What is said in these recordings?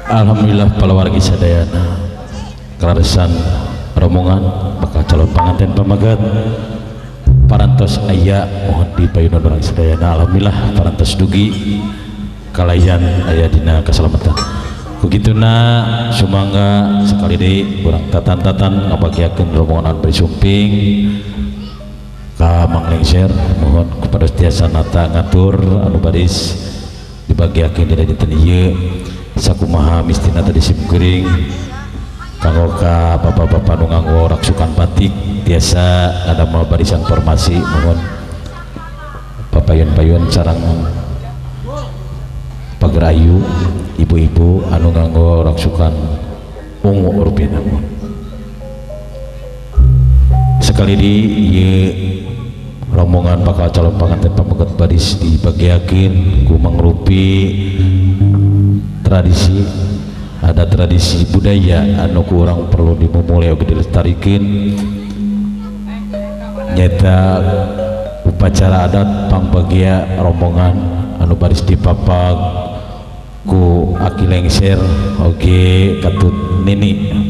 Alhamdulillah para wargi sadayana kararesan rombongan bakal calon panganten pamagat parantos aya mohon dipayunan orang sadayana. Alhamdulillah parantos dugi kalayan aya dina keselamatan begituna sumangga sekali deui urang tatan-tatan ngabagiakeun rombongan anu besumping ka Manglengser. Mohon kepada tiasa nata ngatur anu baris dibagiakeun dina dinten ieu sakumaha mistina tadi simkuring kanggo ka bapak-bapak nu nganggo raksukan batik tiasa ngadamel barisan formasi. Mohon papayun-payun sareng pagerayu ibu-ibu anu nganggo raksukan ungu rupiah. Sekali di ieu rombongan bakal calon panganten pamagat baris dibagiakeun ku mangrupi tradisi, ada tradisi budaya anu kurang perlu dimulai oge dilestarikeun nyata upacara adat pangbagia rombongan anu baris dipapag ku Aki Lengser oge Katut Nini.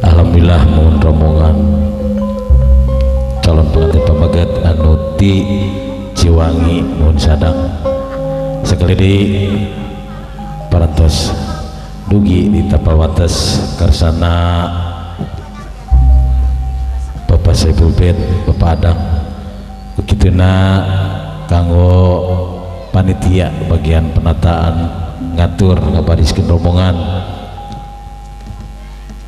Alhamdulillah mohon rombongan calon pengantin pamagat anu ti Ciwangi mohon sadang sekali di parantos dugi di tapal wates karsana Bapak Saiful Ben Bapak Adang begituna kanggo panitia bagian penataan ngatur ngabariskeun rombongan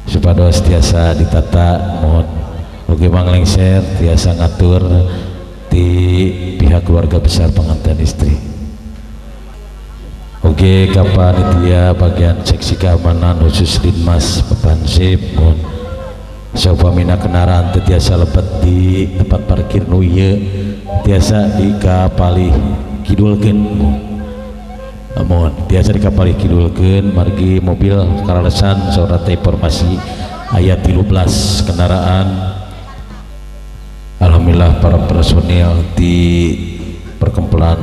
supados tiasa ditata. Mohon oge Manglengser tiasa ngatur di pihak keluarga besar pengantin istri oge ka panitia bagian seksi keamanan khusus Dinmas Pepansip. Mohon saupamina kendaraan tiasa lebet di tempat parkir nu ieu tiasa dikapalih kidulkeun. Mohon tiasa dikapalih kidulkeun margi mobil kararesan surat informasi aya 13 kendaraan. Alhamdulillah para personil di perkumpulan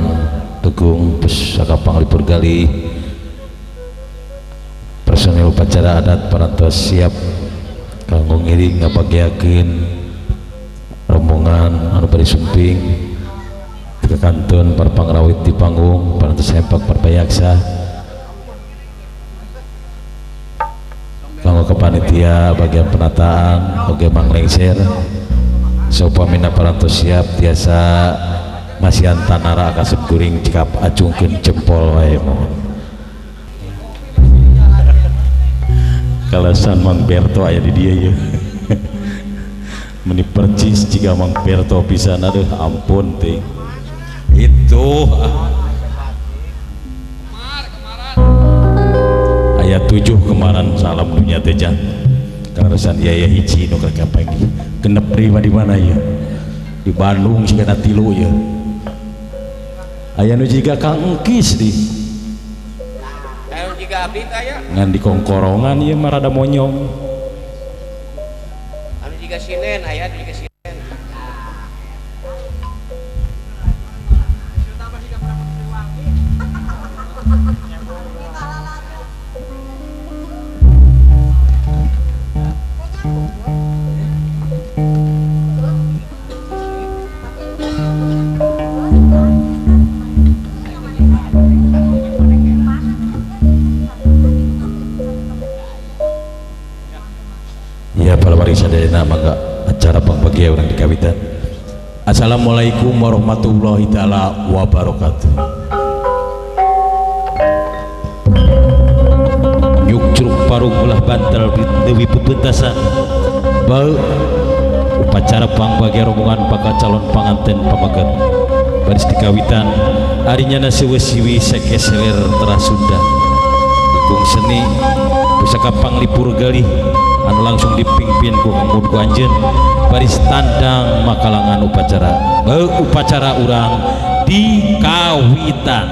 Tegung Pusaka Panglipur Gali personil upacara adat parantos siap kanggo ngiring ngabagiakeun rombongan anu bari sumping ke kantun para pangrawit di panggung parantos sempak parpayaksa kanggo kepanitia bagian penataan oge Manglengser saupamina parantos siap tiasa masihan tanara kasep kuring cekap acungkeun jempol wae. Mohon kalasan Mang Berto aya di dia ya meni percis jika Mang Berto pisan aduh ampun teh itu ayat 7 kemarin salam dunia tejan kararesan yaya hiji nu kakapeng genep di mana ya di Bandung sigana 3 ya aya nu jiga Kang Engkis di aya jiga abdi aya ngan di kongkorongan ieu mah rada monyong anu jiga sinen aya jiga sinen. Sadayana mangga acara pangbagia urang dikawitan. Assalamualaikum warahmatullahi taala wabarakatuh. Nyuk curug parug ulah bantal dewi pepetasan bau upacara pangbagia rombongan bakal calon panganten pamagat baris dikawitan arinyana siwi sekeseler terasunda dukung seni Pusaka Panglipur Gali anu langsung dipimpin ku Kang Anjeun baris tandang makalangan upacara urang dikawitan.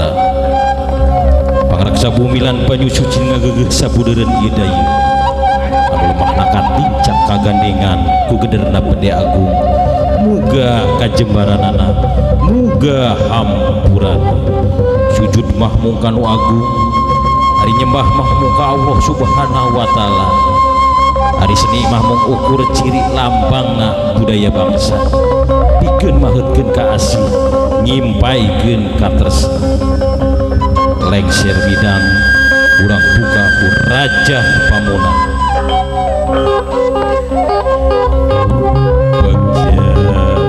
Nusantara pangraksa bumi lan banyu suci ngagegeh sabudeureun ieu dayu anu lemahna katincak kagandengan ku gederna Pede Agung muga kajembaranana muga hampuran sujud mah mung kanu agung ari nyembah mah muka Allah subhanahu wa ta'ala hari seni mah mung ukur ciri lambangna budaya bangsa pikeun maheutkeun ka asih nyimpaikeun ka tresna lengser bidang urang buka ku Raja Pamunah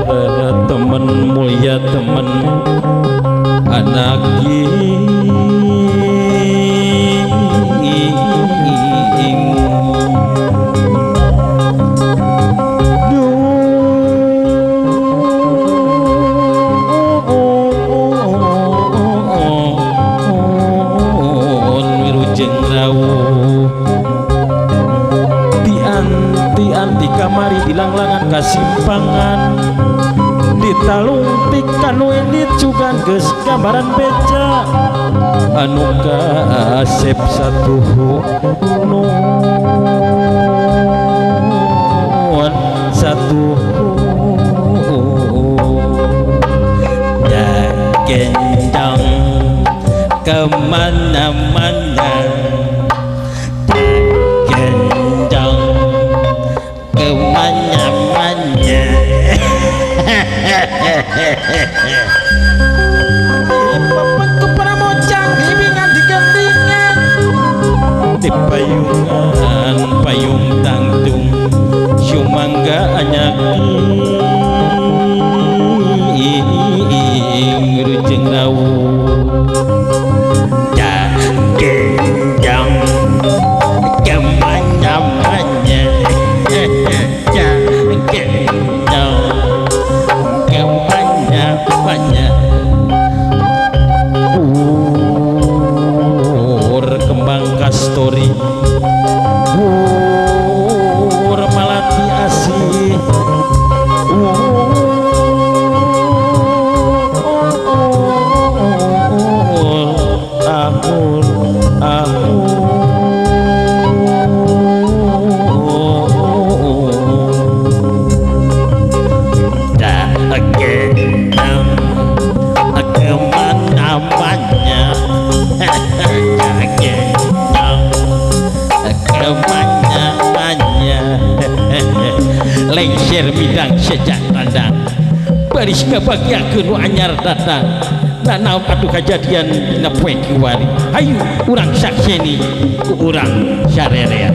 beja temen mulia temen anak kamari dilanglangan kasimpangan ditalung tikanu ini cugan geus gambaran beca anu kaasep satu nuan satu ya gendong kemana-mana kemana-mana pembentuk para mocang ibingan digendingan di payungan payung tangtung sumangga anyaki rujeng rawu gendong kemana-mana kembang kastori malati asih lengser bidang sejak tandang baris ngabagiakeun nu anyar datang naon atuh kajadian dina poe kiwari hayu urang sakseni ku urang sarerea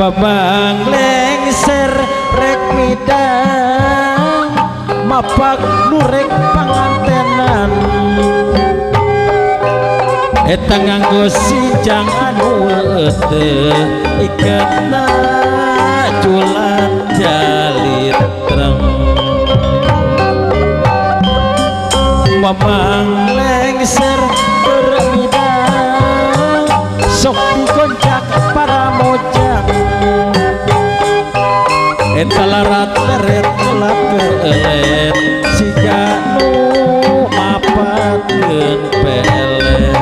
babang lengser rek midang mapak nurek pangantenan eta nganggo sinjang anu teu iketna culat jalit treng babang lengser rek midang sok dikoncak para mojang eta larat leret gelap pelet siga nu mapatkeun pelet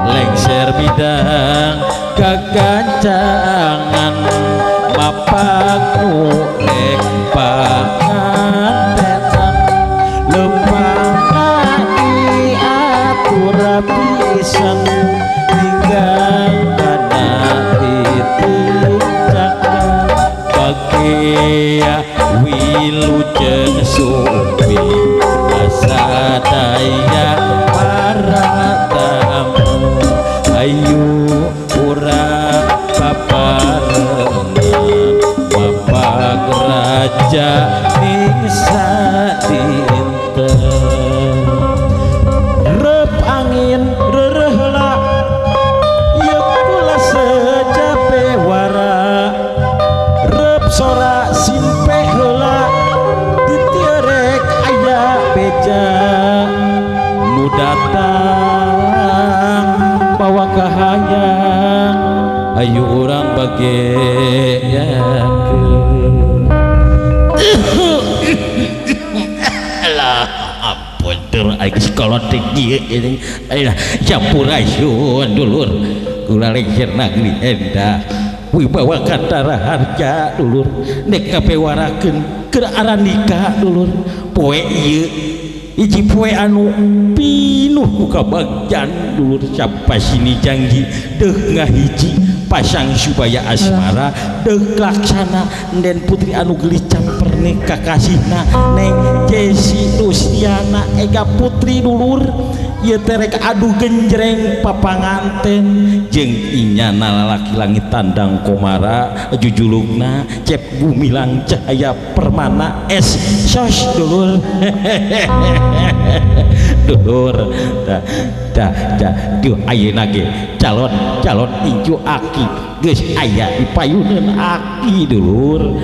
lengser bidang kagancangan mapak nu rek pangantenan lempang diatur pisan hingga dana ditincakan bagia wilujeng supi asa daya para tamu ayu urang paparengan mapag raja ning sadinten rep angin rerehla yeuk pula sejape wara rep ayo orang alah ampun tur aing sekolah tinggi ini alah sampurasun dulur kula lengser negeri endah wibawa kantara harja dulur nek kapewarakeun keur aran nikah dulur poe ieu hiji poe anu pinuh ku kabagjan dulur sampai sini janji deuk ngahiji pasang supaya asmara deuk laksana den putri anu gelis camper nikah kasihna neng Jesi Luciana ega putri dulur ieu teh rek adu genjreng papanganten jeung inyana lalaki langit tandang komara jujulungna cep gumilang cahaya permana es sos dulur dulur dah tuh ayeuna ge calon incu aki geus aya di payuneun aki dulur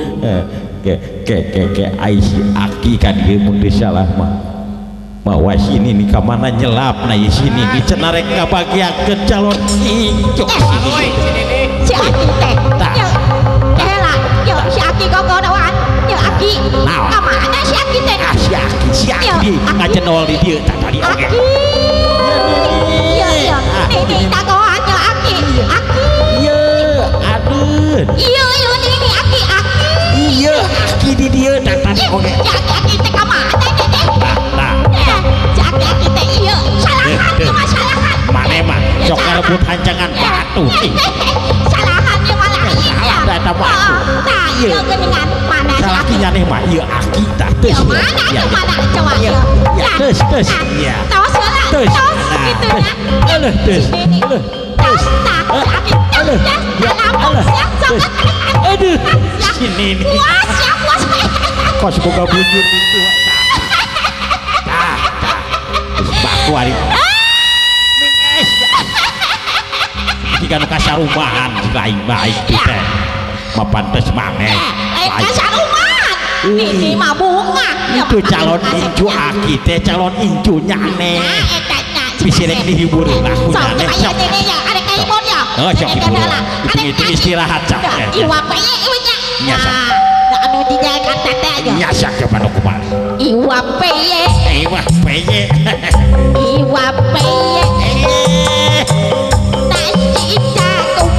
ke aisi aki ka dieu mun teu salah mah mawa sini nih kamana nyelap na sini di cenarek ngabagiakeun calon incu si aki teh yo si aki gogodoan yo aki kamana si aki teh si aki ngacenol di dieu tadi oge yo ini dagoan yo aki yo aduh yo ini aki iya aki di dieu tadi oge aki teh kamana teh aki teh iya salahan mane mah sok ngarebut hancangan batu salahan ye malah salah data batu nah ieu geuningan mana salah kinyaneh mah ieu aki tah teu mana atuh mana coba ya teus ya tos heula tos kitu nya eueuh teus tos tah aki eueuh ya Allah aduh sini nih puas kos boga bujur itu baku ari menges jika nu kasarumahan lain baik teh mah pantes maneh kasarumahan ini mah bunga itu calon incu aki teh calon incu nyane bisa rek dihibur aku nyane sok ada kaibon ya oh sok hibur itu istirahat cak iwa peye iwanya nyasa anu dijaga tete aja nyasa ke mana kumari iwa peye iwa peye iwa peye nasi jagung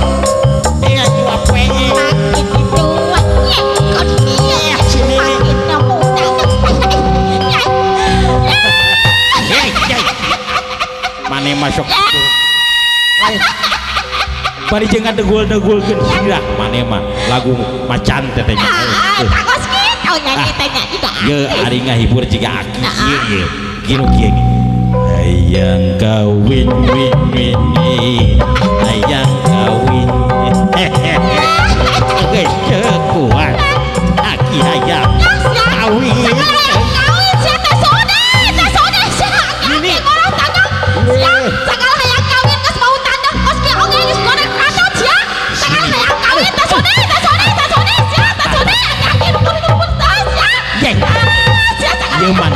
iwa peye makin tuanya kau dia makin muda mana masuk bari jeung ngadegul-degulkeun sirah mane mah lagu macan teh nya takos kitu nyanyi teh nya juga ye ari ngahibur jiga aki ieu kieu gini hayang kawin win hayang kawin geus kuat aki hayang kawin sia teh sode sia ini orang tandang sia sakal hayang kawin geus bau tandang kos ki oge geus goreng tandang sia sakal hayang kawin teh sode sia teh sode yakin pun sia jeng ieu mah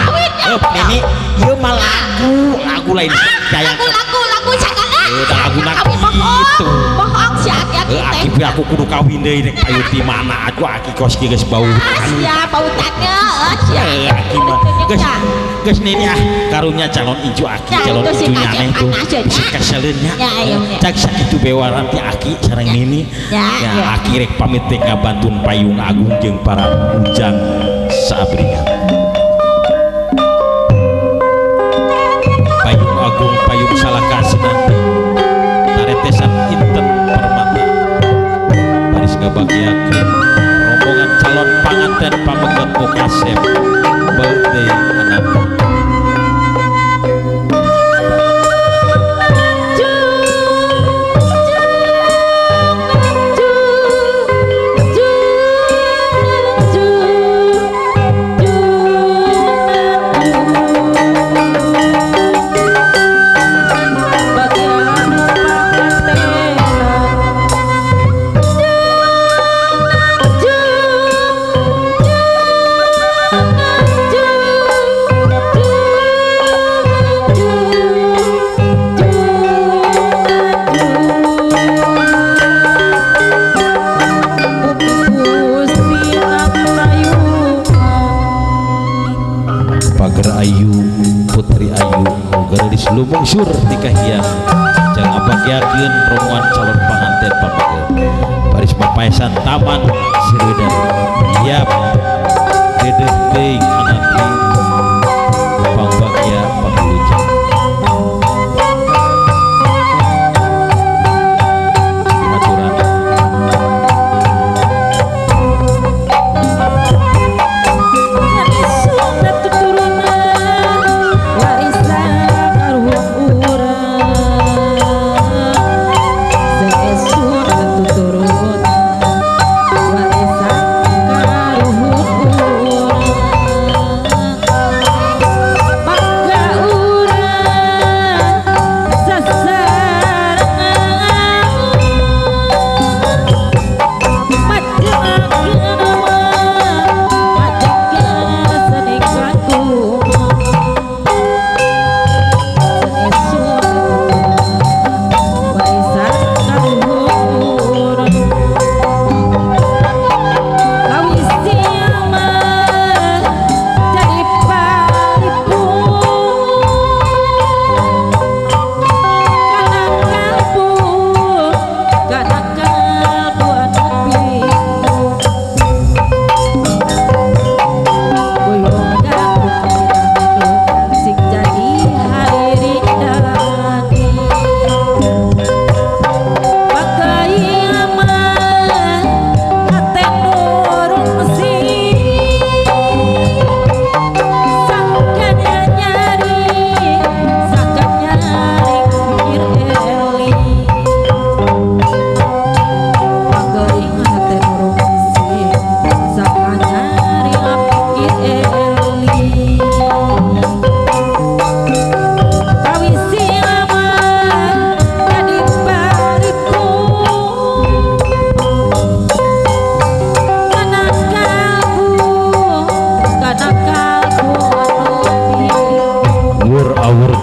ini ieu mah lagu lain sayang lagu sakala lagu gitu bohong sia aki teh aku kudu kawin deui rek ayo di mana aku aki kos ki geus bau sia bau tandang sia aki mah geus nini karunya calon incu aki calon incu nyane tuh bisa kaseleun nya cak sakitu bewaran ti aki sareng nini ya aki rek pamit teh ngabantun payung agung jeung para ujang saabringan payung agung payung salakasinan taretesan inten permata baris ngabagiakeun rombongan calon panganten pamegat mukasep birthday anak Pager Ayu Putri Ayu geus lumung sur di kahiyang jangan abagyakeun rombongan calon pengantin papageut baris papaesan taman Sirwidan siap dedeh teuing anaki pangbagya pangulujang aturan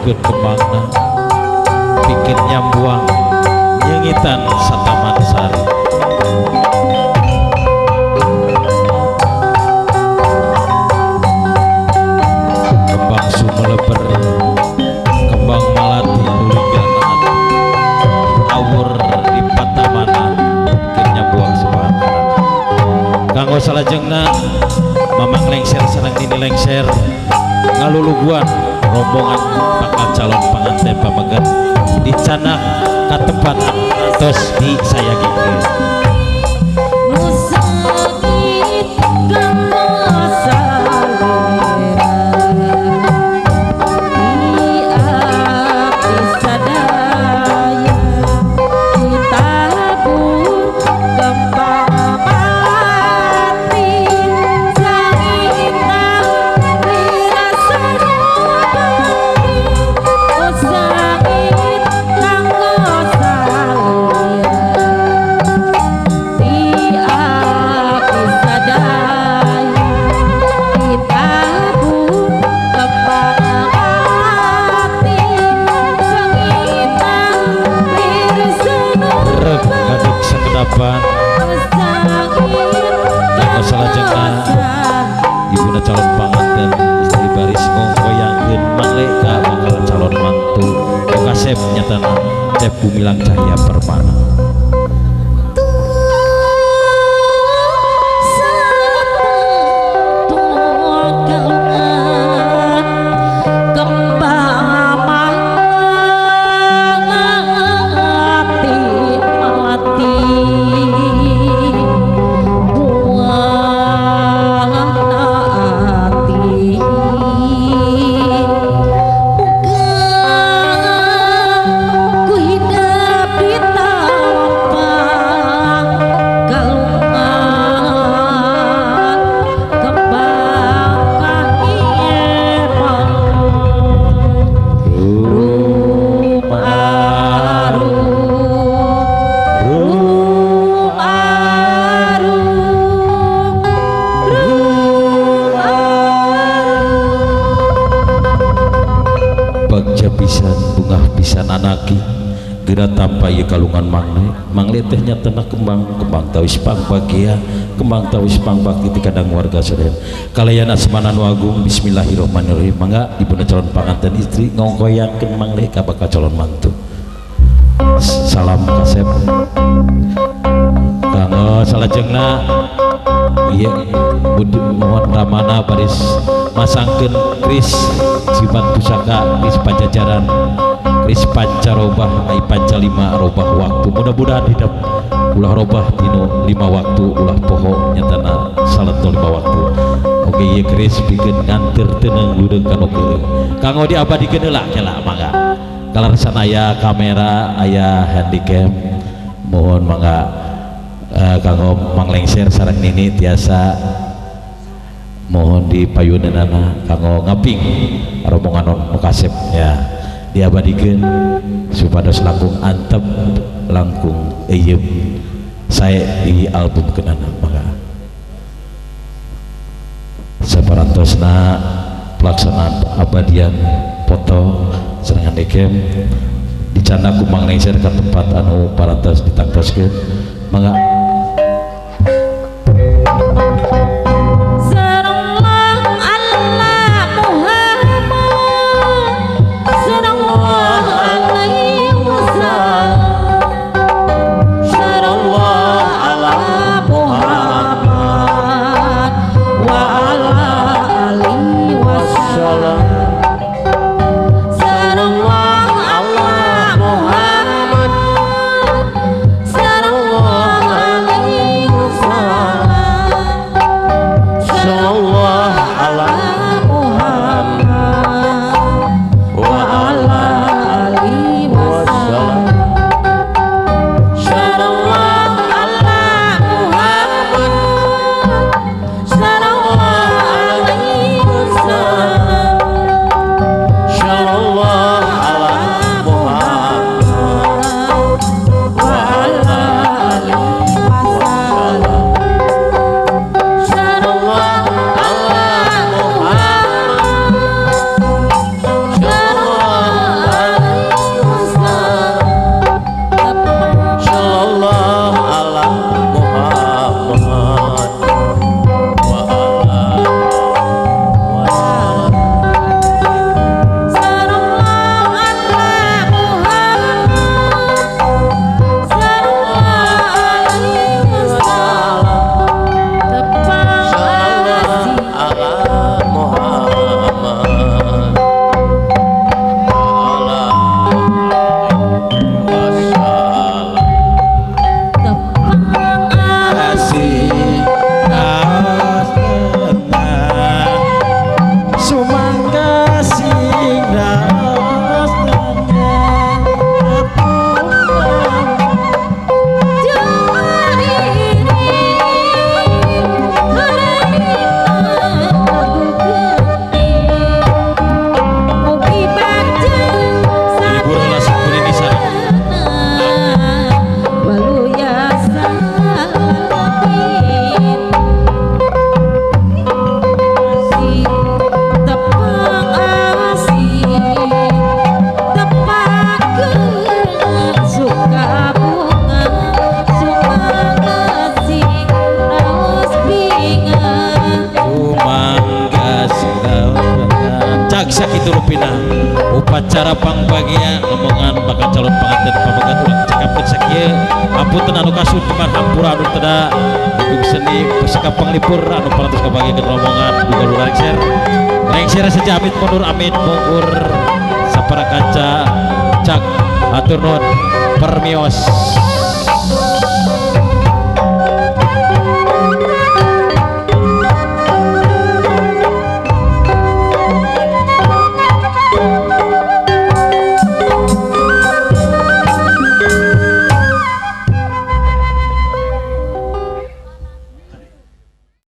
kemangna bikin nyambuang nyengitan sataman sari kembang sumeleber kembang malati nuligan ati awur di patamana bikin nyambuang sepantaran kanggo salajengna mamang lengser sareng dini lengser ngaluluguan rombongan bakal calon pengantin pamegat dicanak ka tempat tos disayangikeun musakit kanggo salera di api sadaya ditabur kembang melati sangita wirasa musakit kanggo salera di api sadaya ditabur kembang melati sangita wirasa rek gaduk sakedapan kanggo salajengna ibuna calon panganten istri baris ngogoyangkeun mangle ka bakal calon mantu kasep nyatana Cep Gumilang Cahya Permana geura tanpa ieu kalungan mangle teh nyatana kembang tawis pangbagia kembang tawis pangbakti ti kadang warga sadayana kalayana asmana nu agung. Bismillahirrahmanirrahim. Mangga ibuna calon panganten istri ngongkoyakeun mangle ka bakal calon mantu. Salam kasep kanggo salajengna ieu budi mohon ramana baris masangkeun kris siban pusaka kris pajajaran kris pancarobah ai pancalima robah waktu mudah-mudahan hidup ulah robah dino 5 waktu ulah poho nyatana salento 5 waktu. Oke ieu kris pikeun nganteur teunang ludeung kanu kanggo diabadikeun heula kela mangga kalarsan aya kamera aya handycam mohon mangga kanggo manglengser sareng nini tiasa mohon dipayuneunana kanggo ngaping rombongan nu kasep ya diabadikeun supados langkung antep langkung eyeum sae di album kenana mangga saparantosna pelaksanaan abadian foto sareng handycam dicanda ku manglengser ka tempat anu parantos ditangtoskeun mangga. Sakitu rupina upacara pangbagia ngomongan bakal calon panganten pamagat ulang cakapeun sakieu apunten anu kasut kemar hampura anu teda duduk seni pusaka panglipur anu parantos kabagieun rombongan duga lengser saja amit mundur amit mundur sapara kaca cak atur nuhun permios.